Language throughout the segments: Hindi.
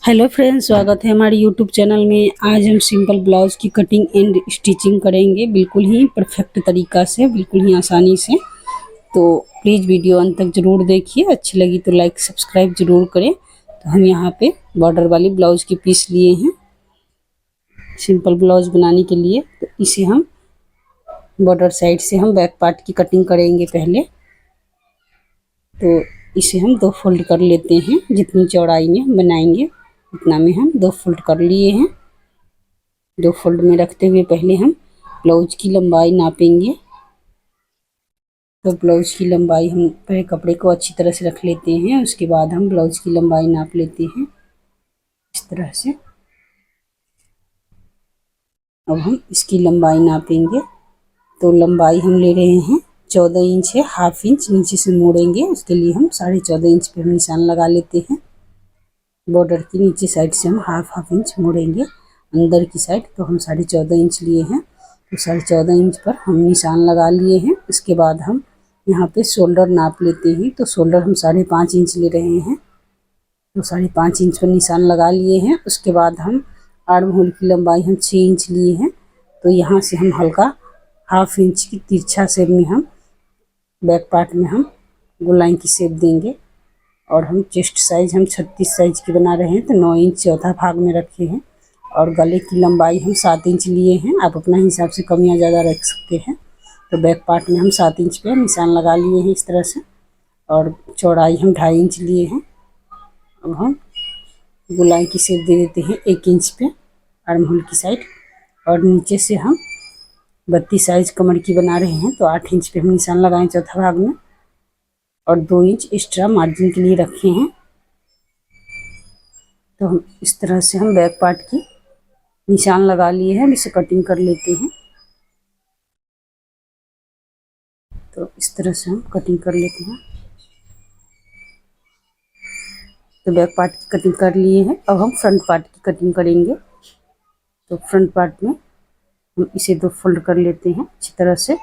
हेलो फ्रेंड्स, स्वागत है हमारे यूट्यूब चैनल में। आज हम सिंपल ब्लाउज की कटिंग एंड स्टिचिंग करेंगे, बिल्कुल ही परफेक्ट तरीका से, बिल्कुल ही आसानी से। तो प्लीज़ वीडियो अंत तक ज़रूर देखिए। अच्छी लगी तो लाइक सब्सक्राइब ज़रूर करें। तो हम यहाँ पे बॉर्डर वाली ब्लाउज की पीस लिए हैं सिंपल ब्लाउज बनाने के लिए। तो इसे हम बॉर्डर साइड से हम बैक पार्ट की कटिंग करेंगे पहले। तो इसे हम 2 फोल्ड कर लेते हैं। जितनी चौड़ाई में हम बनाएंगे उतना में हम 2 फोल्ड कर लिए हैं। 2 फोल्ड में रखते हुए पहले हम ब्लाउज की लंबाई नापेंगे। तो ब्लाउज की लंबाई हम पहले कपड़े को अच्छी तरह से रख लेते हैं, उसके बाद हम ब्लाउज की लंबाई नाप लेते हैं इस तरह से। अब हम इसकी लंबाई नापेंगे। तो लंबाई हम ले रहे हैं 14 इंच है, हाफ इंच नीचे से मोड़ेंगे। उसके लिए हम 14.5 इंच पे हम निशान लगा लेते हैं। बॉर्डर की नीचे साइड से हम हाफ इंच मोड़ेंगे अंदर की साइड। तो हम 14.5 इंच लिए हैं, तो 14.5 इंच पर हम निशान लगा लिए हैं। उसके बाद हम यहाँ पे शोल्डर नाप लेते हैं। तो शोल्डर हम 5.5 इंच ले रहे हैं, तो 5.5 इंच पर निशान लगा लिए हैं। उसके बाद हम आर्म होल की लंबाई हम 6 इंच लिए हैं। तो यहाँ से हम हल्का हाफ इंच की तिरछा शेप में हम बैक पार्ट में हम गोलाई की शेप देंगे। और हम चेस्ट साइज हम 36 साइज की बना रहे हैं, तो 9 इंच चौथा भाग में रखे हैं। और गले की लंबाई हम 7 इंच लिए हैं। आप अपना हिसाब से कम या ज़्यादा रख सकते हैं। तो बैक पार्ट में हम 7 इंच पे निशान लगा लिए हैं इस तरह से। और चौड़ाई हम 2.5 इंच लिए हैं। अब हम गोलाई की शेप दे देते हैं 1 इंच पे आर्म होल की साइड। और नीचे से हम 32 साइज कमर की बना रहे हैं, तो 8 इंच पे हम निशान लगाएं चौथा भाग में। और 2 इंच एक्स्ट्रा मार्जिन के लिए रखे हैं। तो हम इस तरह से हम बैक पार्ट की निशान लगा लिए हैं। इसे कटिंग कर लेते हैं। तो इस तरह से हम कटिंग कर लेते हैं। तो बैक पार्ट की कटिंग कर लिए हैं। अब हम फ्रंट पार्ट की कटिंग करेंगे। तो फ्रंट पार्ट में हम इसे 2 फोल्ड कर लेते हैं अच्छी तरह से।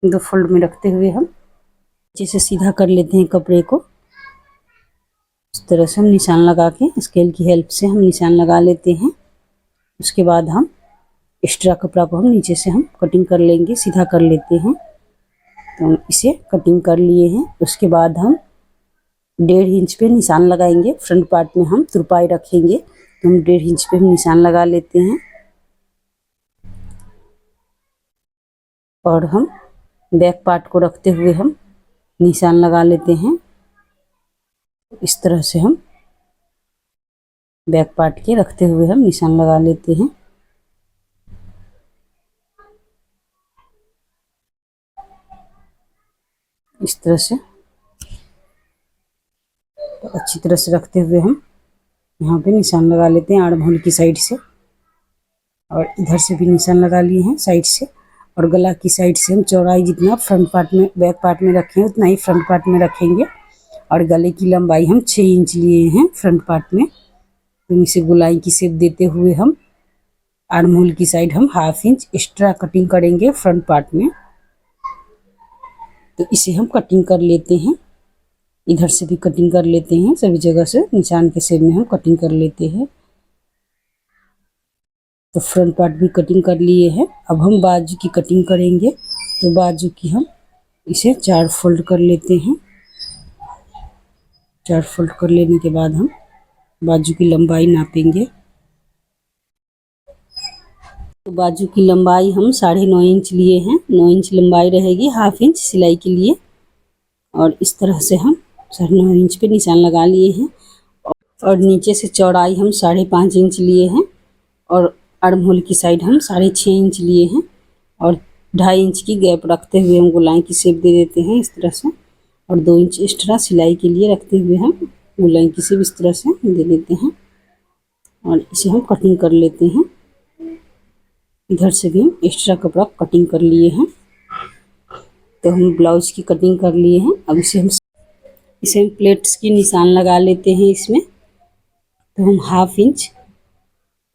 2 फोल्ड में रखते हुए हम नीचे से सीधा कर लेते हैं कपड़े को। इस तरह से हम निशान लगा के स्केल की हेल्प से हम निशान लगा लेते हैं। उसके बाद हम एक्स्ट्रा कपड़ा को हम नीचे से हम कटिंग कर लेंगे, सीधा कर लेते हैं। तो हम इसे कटिंग कर लिए हैं। उसके बाद हम 1.5 इंच पे निशान लगाएंगे। फ्रंट पार्ट में हम तुरपाई रखेंगे, तो हम 1.5 इंच पे हम निशान लगा लेते हैं। और हम बैक पार्ट को रखते हुए हम निशान लगा लेते हैं। इस तरह से हम बैक पार्ट के रखते हुए हम निशान लगा लेते हैं। इस तरह से तो अच्छी तरह से रखते हुए हम यहाँ पे निशान लगा लेते हैं आर्म होल की साइड से। और इधर से भी निशान लगा लिए हैं साइड से। और गला की साइड से हम चौड़ाई जितना फ्रंट पार्ट में बैक पार्ट में रखे हैं उतना ही फ्रंट पार्ट में रखेंगे। और गले की लंबाई हम 6 इंच लिए हैं फ्रंट पार्ट में। तो इसे गोलाई की शेप देते हुए हम आर्म होल की साइड हम हाफ इंच एक्स्ट्रा कटिंग करेंगे फ्रंट पार्ट में। तो इसे हम कटिंग कर लेते हैं। इधर से भी कटिंग कर लेते हैं, सभी जगह से निशान के शेप में हम कटिंग कर लेते हैं। तो फ्रंट पार्ट भी कटिंग कर लिए हैं। अब हम बाजू की कटिंग करेंगे। तो बाजू की हम इसे 4 फोल्ड कर लेते हैं। 4 फोल्ड कर लेने के बाद हम बाजू की लंबाई नापेंगे। तो बाजू की लंबाई हम 9.5 इंच लिए हैं। 9 इंच लंबाई रहेगी, हाफ इंच सिलाई के लिए। और इस तरह से हम 9.5 इंच पे निशान लगा लिए हैं। और नीचे से चौड़ाई हम 5.5 इंच लिए हैं। और आर्म होल की साइड हम 6.5 इंच लिए हैं। और 2.5 इंच की गैप रखते हुए हम गोलाई की शेप दे देते हैं इस तरह से। और 2 इंच एक्स्ट्रा सिलाई के लिए रखते हुए हम गोलाई की शेप इस तरह से दे देते हैं। और इसे हम कटिंग कर लेते हैं। इधर से भी हम एक्स्ट्रा कपड़ा कटिंग कर लिए हैं। तो हम ब्लाउज की कटिंग कर लिए हैं। अब इसे हम प्लेट्स की निशान लगा लेते हैं इसमें। तो हम हाफ इंच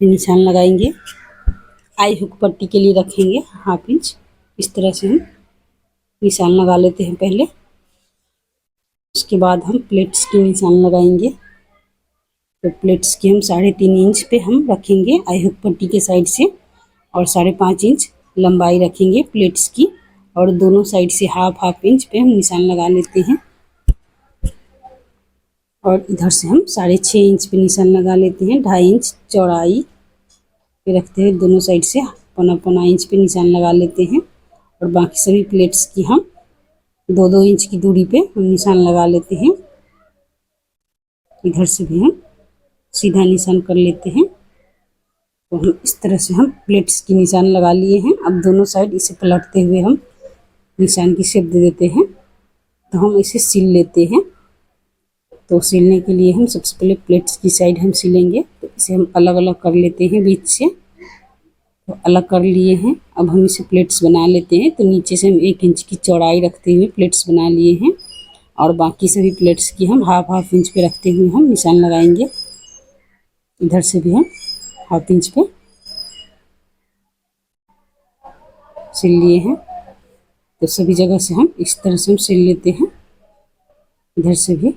निशान लगाएंगे। आई हुक पट्टी के लिए रखेंगे हाफ इंच। इस तरह से हम निशान लगा लेते हैं पहले। उसके उसके बाद हम प्लेट्स की निशान लगाएंगे। तो प्लेट्स की हम 3.5 इंच पे हम रखेंगे आई हुक पट्टी के साइड से, और 5.5 इंच लंबाई रखेंगे प्लेट्स की, और दोनों साइड से हाफ इंच पे हम निशान लगा लेते हैं। और इधर से हम 6.5 इंच पे निशान लगा लेते हैं। 2.5 इंच चौड़ाई पे रखते हैं, दोनों साइड से 1.25 इंच पे निशान लगा लेते हैं। और बाकी सभी प्लेट्स की हम 2-2 इंच की दूरी पे हम निशान लगा लेते हैं। इधर से भी हम सीधा निशान कर लेते हैं। तो हम इस तरह से हम प्लेट्स की निशान लगा लिए हैं। अब दोनों साइड इसे पलटते हुए हम निशान की शेप दे देते हैं। तो हम इसे सिल लेते हैं। तो सिलने के लिए हम सबसे पहले प्लेट्स की साइड हम सिलेंगे। तो इसे हम अलग अलग कर लेते हैं बीच से। तो अलग कर लिए हैं। अब हम इसे प्लेट्स बना लेते हैं। तो नीचे से हम 1 इंच की चौड़ाई रखते हुए प्लेट्स बना लिए हैं, और बाकी सभी प्लेट्स की हम हाफ इंच पे रखते हुए हम निशान लगाएंगे। इधर से भी हम हाफ इंच पे सिल लिए हैं। तो सभी जगह से हम इस तरह से हम सिल लेते हैं। इधर से भी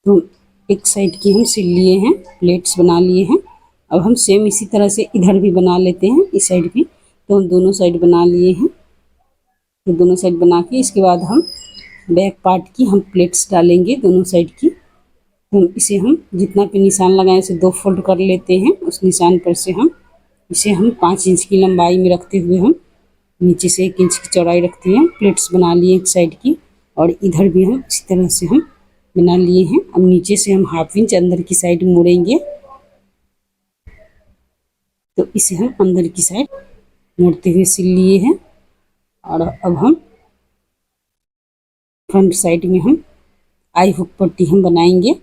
तो एक साइड की हम सिल लिए हैं, प्लेट्स बना लिए हैं। अब हम सेम इसी तरह से इधर भी बना लेते हैं, इस साइड भी। तो हम दोनों साइड बना लिए हैं। तो दोनों साइड बना के इसके बाद हम बैक पार्ट की हम प्लेट्स डालेंगे दोनों साइड की। तो इसे हम जितना पे निशान लगाए उसे 2 फोल्ड कर लेते हैं। उस निशान पर से हम इसे हम 5 इंच की लंबाई में रखते हुए हम नीचे से 1 इंच की चौड़ाई रखते हैं। प्लेट्स बना लिए एक साइड की, और इधर भी हम इसी तरह से हम बना लिए हैं। अब नीचे से हम हाफ इंच अंदर की साइड मोड़ेंगे। तो इसे हम अंदर की साइड मोड़ते हुए सिल लिए हैं। और अब हम फ्रंट साइड में हम आई हुक पट्टी हम बनाएंगे।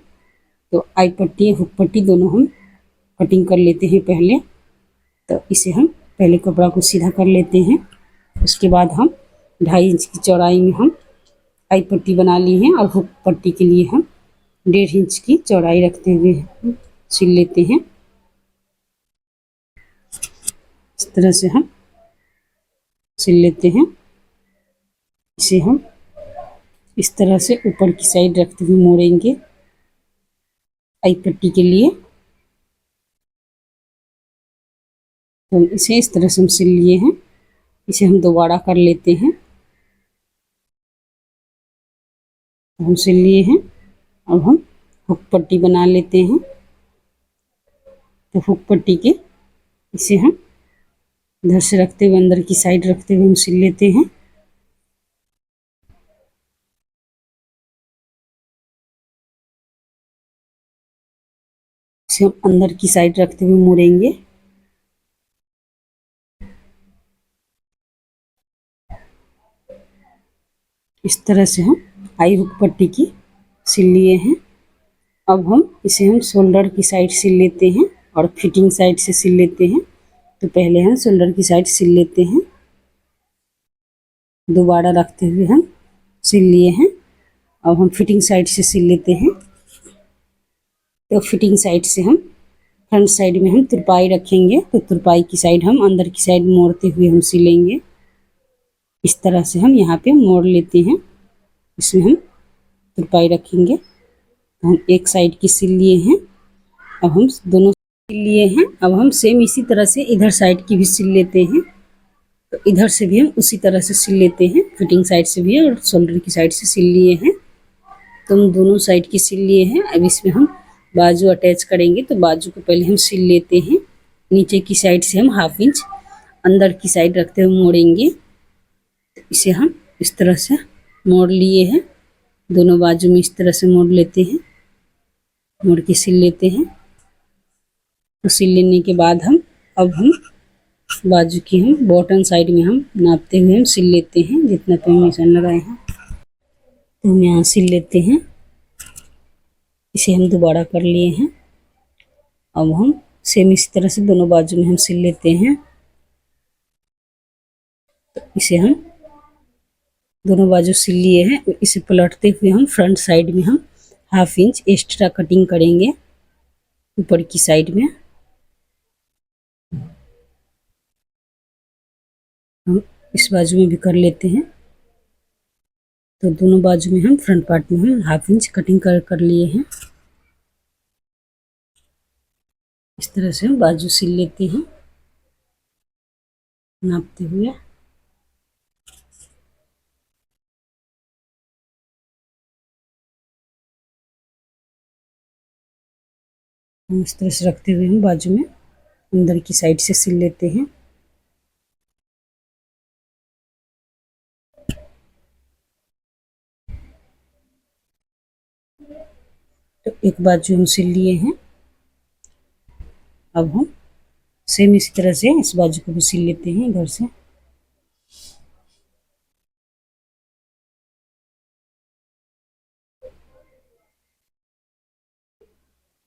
तो आई पट्टी हुक पट्टी दोनों हम कटिंग कर लेते हैं पहले। तो इसे हम पहले कपड़ा को सीधा कर लेते हैं। उसके बाद हम 2.5 इंच की चौड़ाई में हम आई पट्टी बना ली है, और हुक पट्टी के लिए हम 1.5 इंच की चौड़ाई रखते हुए सिल लेते हैं। इस तरह से हम सिल लेते हैं। इसे हम इस तरह से ऊपर की साइड रखते हुए मोड़ेंगे आई पट्टी के लिए। तो इसे इस तरह से हम सिल लिए हैं। इसे हम दोबारा कर लेते हैं। हम सिल लिए हैं। अब हम हुक पट्टी बना लेते हैं। तो हुक पट्टी के इसे हम इधर से रखते हुए अंदर की साइड रखते हुए हम सिल लेते हैं। इसे हम अंदर की साइड रखते हुए मोड़ेंगे। इस तरह से हम आई हुक पट्टी की सिल लिए हैं। अब हम इसे हम शोल्डर की साइड सिल लेते हैं, और फिटिंग साइड से सिल लेते हैं। तो पहले हम शोल्डर की साइड सिल लेते हैं, दोबारा रखते हुए हम सिल लिए हैं। अब हम फिटिंग साइड से सिल लेते हैं। तो फिटिंग साइड से हम फ्रंट साइड में हम तुरपाई रखेंगे। तो तुरपाई की साइड हम अंदर की साइड मोड़ते हुए हम सिलेंगे। इस तरह से हम यहाँ पे मोड़ लेते हैं। इसमें हम तुरपाई रखेंगे। तो हम एक साइड की सिल लिए हैं। अब हम दोनों सिल लिए हैं। अब हम सेम इसी तरह से इधर साइड की भी सिल लेते हैं। तो इधर से भी हम उसी तरह से सिल लेते हैं। फिटिंग साइड से भी और शोल्डर की साइड से सिल लिए हैं। तो हम दोनों साइड की सिल लिए हैं। अब इसमें हम बाजू अटैच करेंगे। तो बाजू को पहले हम सिल लेते हैं। नीचे की साइड से हम हाफ इंच अंदर की साइड रखते हुए मोड़ेंगे। तो इसे हम इस तरह से मोड़ लिए हैं। दोनों बाजू में इस तरह से मोड़ लेते हैं, मोड़ के सिल लेते हैं। तो सिल लेने के बाद अब हम बाजू की हम बॉटम साइड में हम नापते हुए हम सिल लेते हैं, जितना पे हम निशान लगाए हैं। तो हम यहाँ सिल लेते हैं। इसे हम दोबारा कर लिए हैं। अब हम सेम इसी तरह से दोनों बाजू में हम सिल लेते हैं। तो इसे हम दोनों बाजू सिल लिए हैं। इसे पलटते हुए हम फ्रंट साइड में हम हाफ इंच एक्स्ट्रा कटिंग करेंगे ऊपर की साइड में। हम इस बाजू में भी कर लेते हैं। तो दोनों बाजू में हम फ्रंट पार्ट में हम 1/2 इंच कटिंग कर लिए हैं। इस तरह से हम बाजू सिल लेते हैं नापते हुए। इस तरह से रखते हुए हम बाजू में अंदर की साइड से सिल लेते हैं। तो एक बाजू हम सिल लिए हैं। अब हम सेम इसी तरह से इस बाजू को भी सिल लेते हैं इधर से।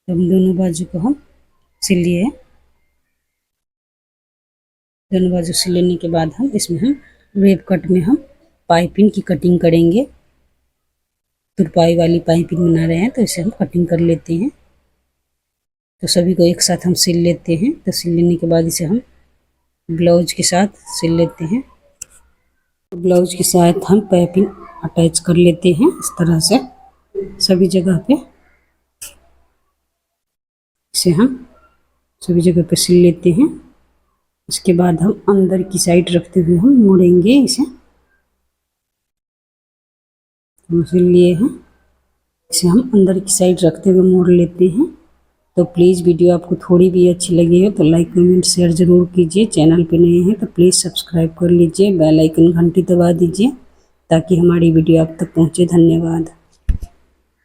तो हम दोनों बाजू को हम सिल लिए हैं। दोनों बाजू सिल लेने के बाद हम इसमें हम वेव कट में हम पाइपिंग की कटिंग करेंगे। तुरपाई वाली पाइपिंग बना रहे हैं तो इसे हम कटिंग कर लेते हैं। तो सभी को एक साथ हम सिल लेते हैं। तो सिल लेने के बाद इसे हम ब्लाउज के साथ सिल लेते हैं। ब्लाउज के साथ हम पाइपिंग अटैच कर लेते हैं इस तरह से सभी जगह पे। इसे हम सभी जगह पे सिल लेते हैं। इसके बाद हम अंदर की साइड रखते हुए हम मोड़ेंगे इसे। हम सिल लिए हैं। इसे हम अंदर की साइड रखते हुए मोड़ लेते हैं। तो प्लीज़ वीडियो आपको थोड़ी भी अच्छी लगी हो तो लाइक कमेंट शेयर ज़रूर कीजिए। चैनल पे नए हैं तो प्लीज़ सब्सक्राइब कर लीजिए। बेल आइकन घंटी दबा दीजिए ताकि हमारी वीडियो आप तक पहुँचे। धन्यवाद।